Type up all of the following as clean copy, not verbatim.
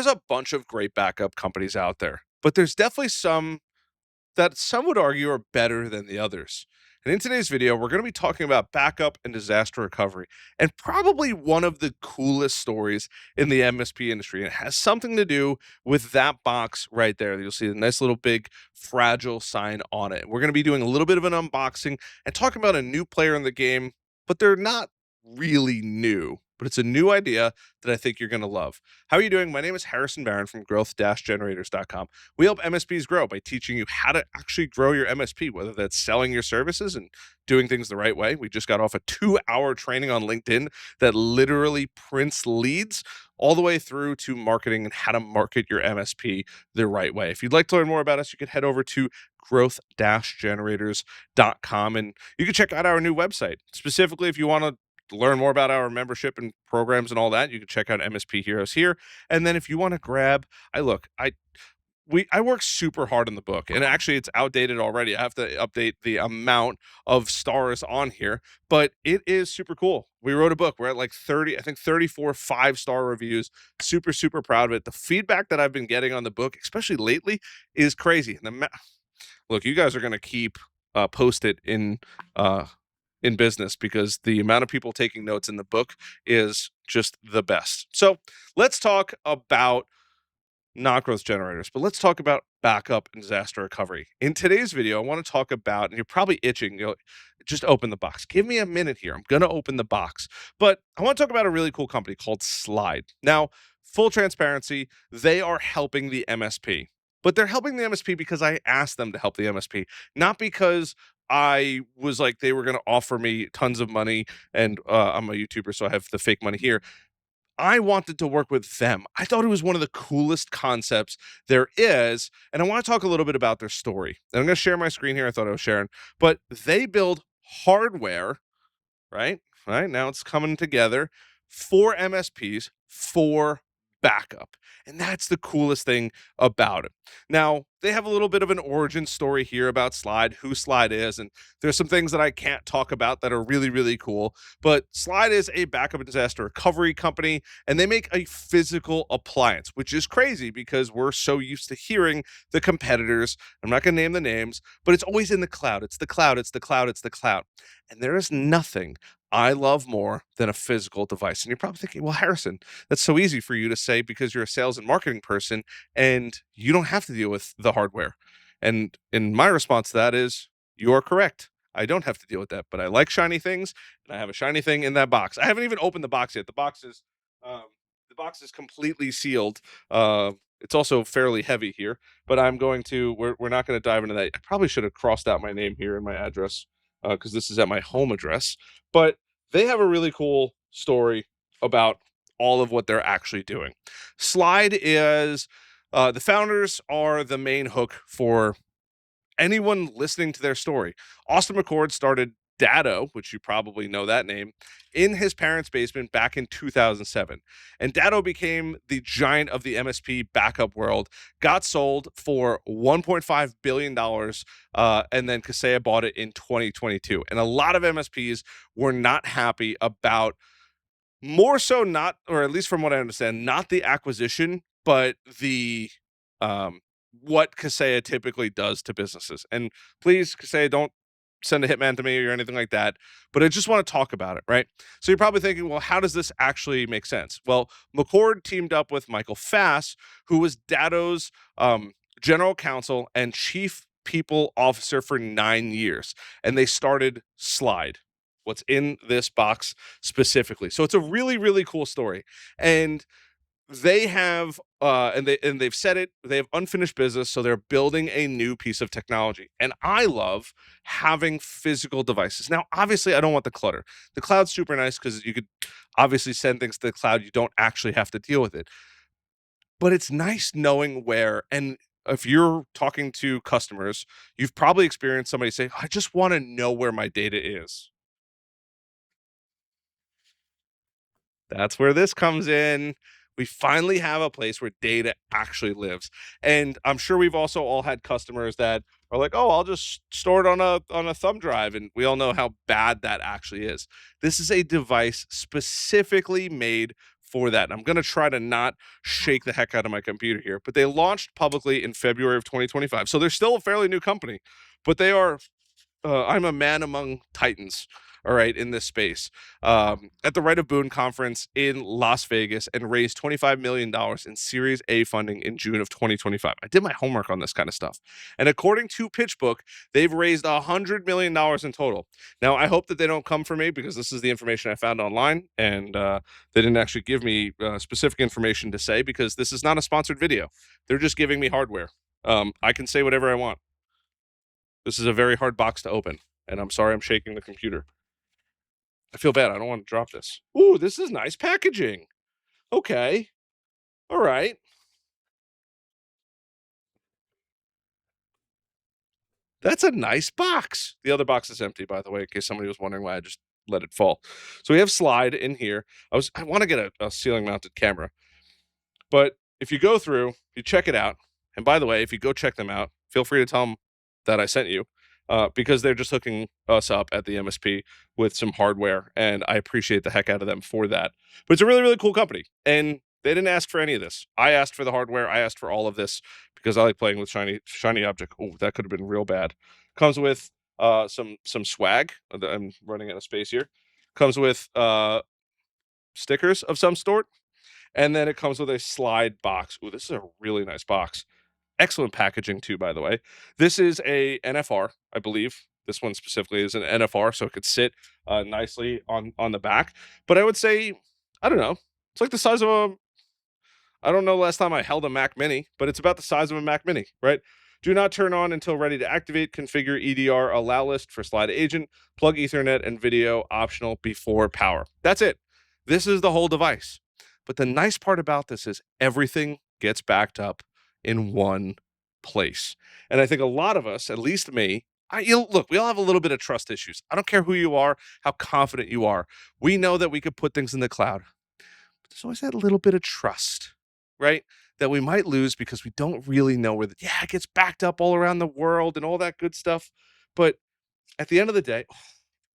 There's a bunch of great backup companies out there, but there's definitely some that some would argue are better than the others. And in today's video, we're going to be talking about backup and disaster recovery, and probably one of the coolest stories in the MSP industry. It has something to do with that box right there. You'll see the nice little big fragile sign on it. We're going to be doing a little bit of an unboxing and talking about a new player in the game, but they're not really new. But it's a new idea that I think you're going to love. How are you doing? My name is Harrison Barron from growth-generators.com. We help MSPs grow by teaching you how to actually grow your MSP, whether that's selling your services and doing things the right way. We just got off a 2-hour training on LinkedIn that literally prints leads all the way through to marketing and how to market your MSP the right way. If you'd like to learn more about us, you can head over to growth-generators.com and you can check out our new website. Specifically, if you want to learn more about our membership and programs and all that, you can check out MSP Heroes here. And then if you want to grab, I work super hard on the book, and actually it's outdated already. I have to update the amount of stars on here, but it is super cool. We wrote a book. We're at like 30, I think 34 5-star reviews. Super, super proud of it. The feedback that I've been getting on the book, especially lately, is crazy. Look, you guys are going to keep post it in business because the amount of people taking notes in the book is just the best. So let's talk about not growth generators, but let's talk about backup and disaster recovery. In today's video, I want to talk about, and you're probably itching, just open the box. Give me a minute here. I'm going to open the box. But I want to talk about a really cool company called Slide. Now, full transparency, they are helping the MSP. But they're helping the MSP because I asked them to help the MSP, not because I was like they were going to offer me tons of money and I'm a YouTuber, so I have the fake money here. I wanted to work with them. I thought it was one of the coolest concepts there is, and I want to talk a little bit about their story. And I'm going to share my screen here. I thought I was sharing, but they build hardware, right? Right now it's coming together for MSPs for backup. And that's the coolest thing about it. Now, they have a little bit of an origin story here about Slide, who Slide is, and there's some things that I can't talk about that are really, really cool. But Slide is a backup and disaster recovery company, and they make a physical appliance, which is crazy because we're so used to hearing the competitors. I'm not going to name the names, but it's always in the cloud. It's the cloud. It's the cloud. It's the cloud. And there is nothing I love more than a physical device. And you're probably thinking, well, Harrison, that's so easy for you to say because you're a sales and marketing person and you don't have to deal with the hardware. And my response to that is, you are correct. I don't have to deal with that, but I like shiny things, and I have a shiny thing in that box. I haven't even opened the box yet. The box is completely sealed. It's also fairly heavy here, but we're not going to dive into that. I probably should have crossed out my name here and my address because this is at my home address. But they have a really cool story about all of what they're actually doing. Slide is the founders are the main hook for anyone listening to their story. Austin McCord started Datto, which you probably know that name, in his parents' basement back in 2007. And Datto became the giant of the MSP backup world, got sold for $1.5 billion, and then Kaseya bought it in 2022. And a lot of MSPs were not happy about, more so not, or at least from what I understand, not the acquisition, but the what Kaseya typically does to businesses. And please, Kaseya, don't send a hitman to me or anything like that, but I just want to talk about it, right? So you're probably thinking, well, how does this actually make sense? Well, McCord teamed up with Michael Fass, who was Datto's general counsel and chief people officer for 9 years, and they started Slide, what's in this box specifically. So it's a really, really cool story. And they have they've said it, they have unfinished business, so they're building a new piece of technology. And I love having physical devices. Now, obviously, I don't want the clutter. The cloud's super nice because you could obviously send things to the cloud. You don't actually have to deal with it. But it's nice knowing where, and if you're talking to customers, you've probably experienced somebody say, I just want to know where my data is. That's where this comes in. We finally have a place where data actually lives. And I'm sure we've also all had customers that are like, oh, I'll just store it on a thumb drive. And we all know how bad that actually is. This is a device specifically made for that. And I'm going to try to not shake the heck out of my computer here, but they launched publicly in February of 2025. So they're still a fairly new company, but they are I'm a man among titans, all right, in this space. At the Right of Boone conference in Las Vegas and raised $25 million in Series A funding in June of 2025. I did my homework on this kind of stuff. And according to PitchBook, they've raised $100 million in total. Now, I hope that they don't come for me because this is the information I found online and they didn't actually give me specific information to say because this is not a sponsored video. They're just giving me hardware. I can say whatever I want. This is a very hard box to open, and I'm sorry I'm shaking the computer. I feel bad. I don't want to drop this. Ooh, this is nice packaging. Okay. All right. That's a nice box. The other box is empty, by the way, in case somebody was wondering why I just let it fall. So we have slide in here. I want to get a ceiling mounted camera. But if you go through, you check it out. And by the way, if you go check them out, feel free to tell them that I sent you because they're just hooking us up at the MSP with some hardware. And I appreciate the heck out of them for that. But it's a really, really cool company. And they didn't ask for any of this. I asked for the hardware. I asked for all of this because I like playing with shiny object. Oh, that could have been real bad. Comes with some swag. I'm running out of space here. Comes with stickers of some sort. And then it comes with a slide box. Ooh, this is a really nice box. Excellent packaging too, by the way. This is a NFR, I believe. This one specifically is an NFR, so it could sit nicely on the back. But I would say, I don't know. It's like the size of a. I don't know the last time I held a Mac Mini, but it's about the size of a Mac Mini, right? Do not turn on until ready to activate. Configure EDR allow list for slide agent. Plug Ethernet and video optional before power. That's it. This is the whole device. But the nice part about this is everything gets backed up in one place. And I think a lot of us, at least me, look, we all have a little bit of trust issues. I don't care who you are, how confident you are. We know that we could put things in the cloud. But there's always that little bit of trust, right? That we might lose because we don't really know where it gets backed up all around the world and all that good stuff. But at the end of the day,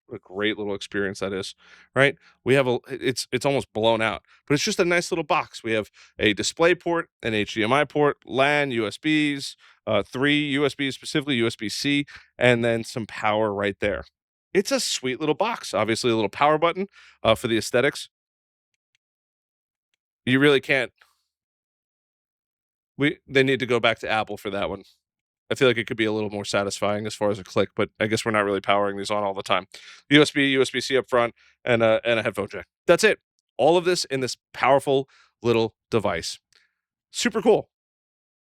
what a great little experience that is, right? We have it's almost blown out, but it's just a nice little box. We have a display port, an HDMI port, LAN, USBs, 3 USBs, specifically USB-C, and then some power right there. It's a sweet little box. Obviously, a little power button for the aesthetics. You really can't. They need to go back to Apple for that one. I feel like it could be a little more satisfying as far as a click, but I guess we're not really powering these on all the time. USB-C up front, and a headphone jack. That's it. All of this in this powerful little device. Super cool.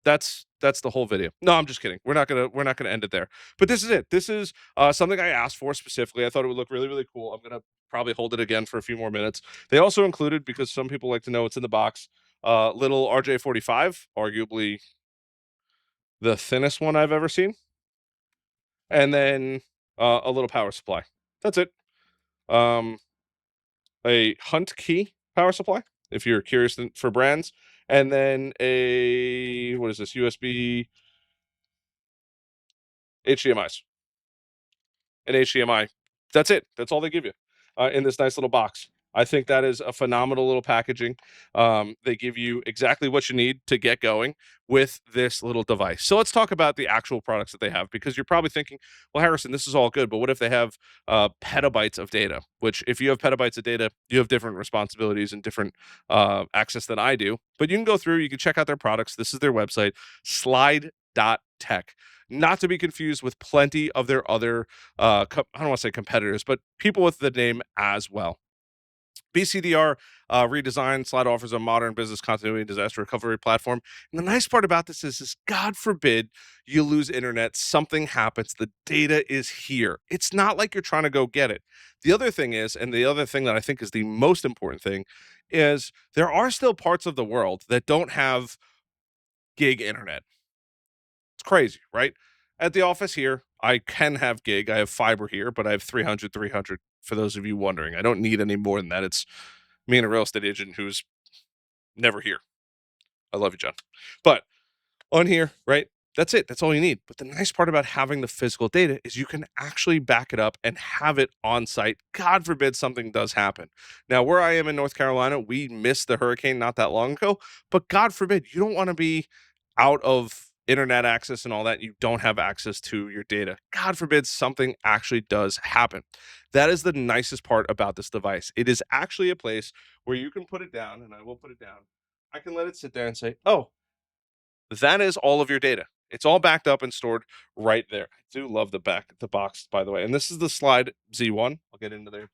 That's the whole video. No, I'm just kidding. We're not gonna end it there. But this is it. This is something I asked for specifically. I thought it would look really, really cool. I'm gonna probably hold it again for a few more minutes. They also included, because some people like to know what's in the box, little RJ45, arguably the thinnest one I've ever seen, and then a little power supply. That's it. Um, a Hunt Key power supply, if you're curious for brands, and then a what is this USB HDMI's, an HDMI. That's it. That's all they give you in this nice little box. I think that is a phenomenal little packaging. They give you exactly what you need to get going with this little device. So let's talk about the actual products that they have, because you're probably thinking, well, Harrison, this is all good, but what if they have petabytes of data? Which, if you have petabytes of data, you have different responsibilities and different access than I do. But you can go through, you can check out their products. This is their website, slide.tech. Not to be confused with plenty of their other, I don't want to say competitors, but people with the name as well. BCDR redesigned Slide offers a modern business continuity and disaster recovery platform. And the nice part about this is God forbid you lose internet, something happens, the data is here. It's not like you're trying to go get it. The other thing is, and the other thing that I think is the most important thing, is there are still parts of the world that don't have gig internet. It's crazy, right? At the office here, I can have gig. I have fiber here, but I have 300 for those of you wondering. I don't need any more than that. It's me and a real estate agent who's never here. I love you, John. But on here, right? That's it. That's all you need. But the nice part about having the physical data is you can actually back it up and have it on site. God forbid something does happen. Now, where I am in North Carolina, we missed the hurricane not that long ago, but God forbid you don't want to be out of internet access and all that. You don't have access to your data. God forbid something actually does happen. That is the nicest part about this device. It is actually a place where you can put it down, and I will put it down. I can let it sit there and say, oh, that is all of your data. It's all backed up and stored right there. I do love the box, by the way. And this is the Slide Z1. I'll get into their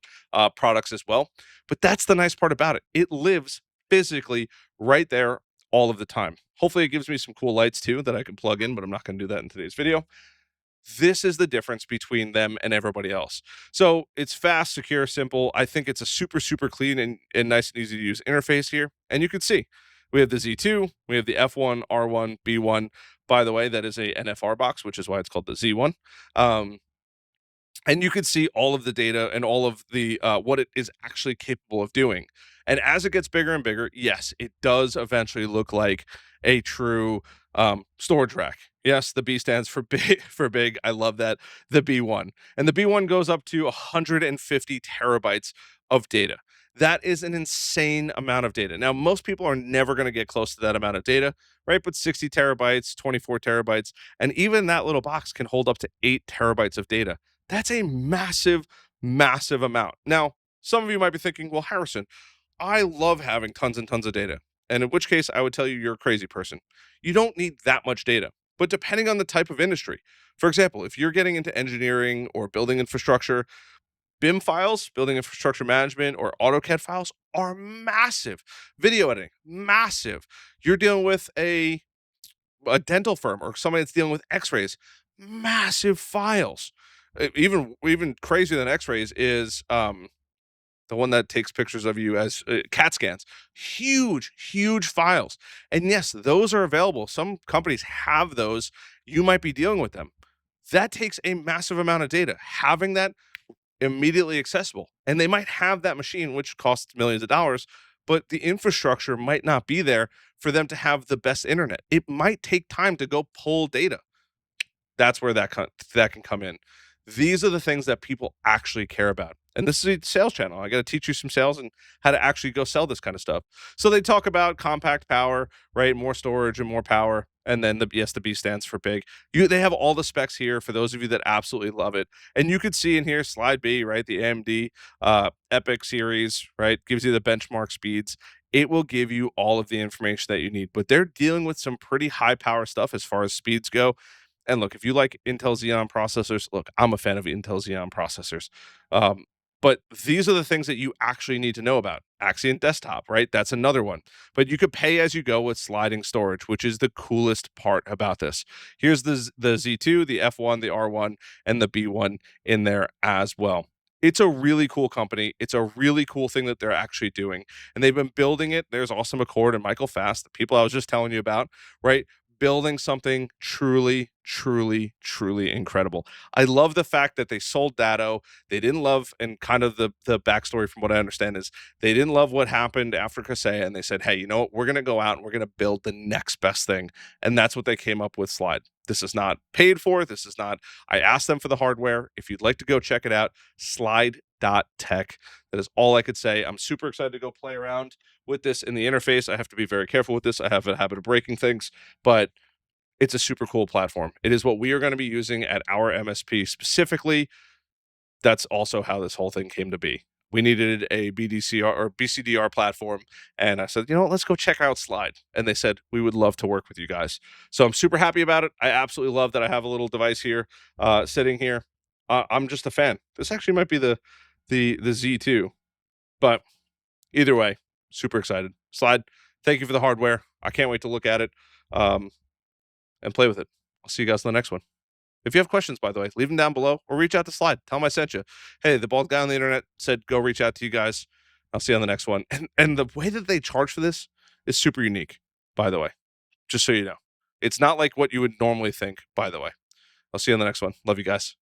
products as well. But that's the nice part about it. It lives physically right there all of the time. Hopefully, it gives me some cool lights too that I can plug in, but I'm not going to do that in today's video. This is the difference between them and everybody else. So it's fast, secure, simple. I think it's a super, super clean and nice and easy to use interface here. And you can see we have the Z2, we have the F1, R1, B1. By the way, that is a NFR box, which is why it's called the Z1. Um, and you can see all of the data and all of the what it is actually capable of doing. And as it gets bigger and bigger, yes, it does eventually look like a true storage rack. Yes, the B stands for big. For big, I love that. The B1, and the B1 goes up to 150 terabytes of data. That is an insane amount of data. Now, most people are never going to get close to that amount of data, right? But 60 terabytes, 24 terabytes, and even that little box can hold up to 8 terabytes of data. That's a massive, massive amount. Now, some of you might be thinking, well, Harrison, I love having tons and tons of data. And in which case, I would tell you you're a crazy person. You don't need that much data. But depending on the type of industry, for example, if you're getting into engineering or building infrastructure, BIM files, building infrastructure management, or AutoCAD files are massive. Video editing, massive. You're dealing with a dental firm or somebody that's dealing with x-rays, massive files. Even crazier than x-rays is the one that takes pictures of you as cat scans, huge, huge files. And yes, those are available. Some companies have those. You might be dealing with them. That takes a massive amount of data. Having that immediately accessible, and they might have that machine, which costs millions of dollars, but the infrastructure might not be there for them to have the best internet. It might take time to go pull data. That's where that can come in. These are the things that people actually care about. And this is a sales channel. I got to teach you some sales and how to actually go sell this kind of stuff. So they talk about compact power, right? More storage and more power. And then the B stands for big. They have all the specs here for those of you that absolutely love it. And you could see in here slide B, right? The AMD Epic series, right? Gives you the benchmark speeds. It will give you all of the information that you need. But they're dealing with some pretty high power stuff as far as speeds go. And look, if you like Intel Xeon processors, look, I'm a fan of Intel Xeon processors. Um, but these are the things that you actually need to know about. Axion Desktop, right? That's another one. But you could pay as you go with sliding storage, which is the coolest part about this. Here's the Z2, the F1, the R1, and the B1 in there as well. It's a really cool company. It's a really cool thing that they're actually doing. And they've been building it. There's also McCord and Michael Fass, the people I was just telling you about, right? Building something truly, truly, truly incredible. I love the fact that they sold Datto. They didn't love, and kind of the backstory from what I understand is they didn't love what happened after Kaseya, and they said, hey, you know what? We're going to go out and we're going to build the next best thing. And that's what they came up with Slide. This is not paid for. This is not, I asked them for the hardware. If you'd like to go check it out, slide.tech. That is all I could say. I'm super excited to go play around with this in the interface. I have to be very careful with this. I have a habit of breaking things, but it's a super cool platform. It is what we are going to be using at our MSP specifically. That's also how this whole thing came to be. We needed a BDCR or BCDR platform. And I said, you know what, let's go check out Slide. And they said, we would love to work with you guys. So I'm super happy about it. I absolutely love that I have a little device here sitting here. I'm just a fan. This actually might be the Z2. But either way, super excited. Slide, thank you for the hardware. I can't wait to look at it and play with it. I'll see you guys in the next one. If you have questions, by the way, leave them down below or reach out to Slide. Tell them I sent you. Hey, the bald guy on the internet said go reach out to you guys. I'll see you on the next one. And the way that they charge for this is super unique, by the way, just so you know. It's not like what you would normally think, by the way. I'll see you on the next one. Love you guys.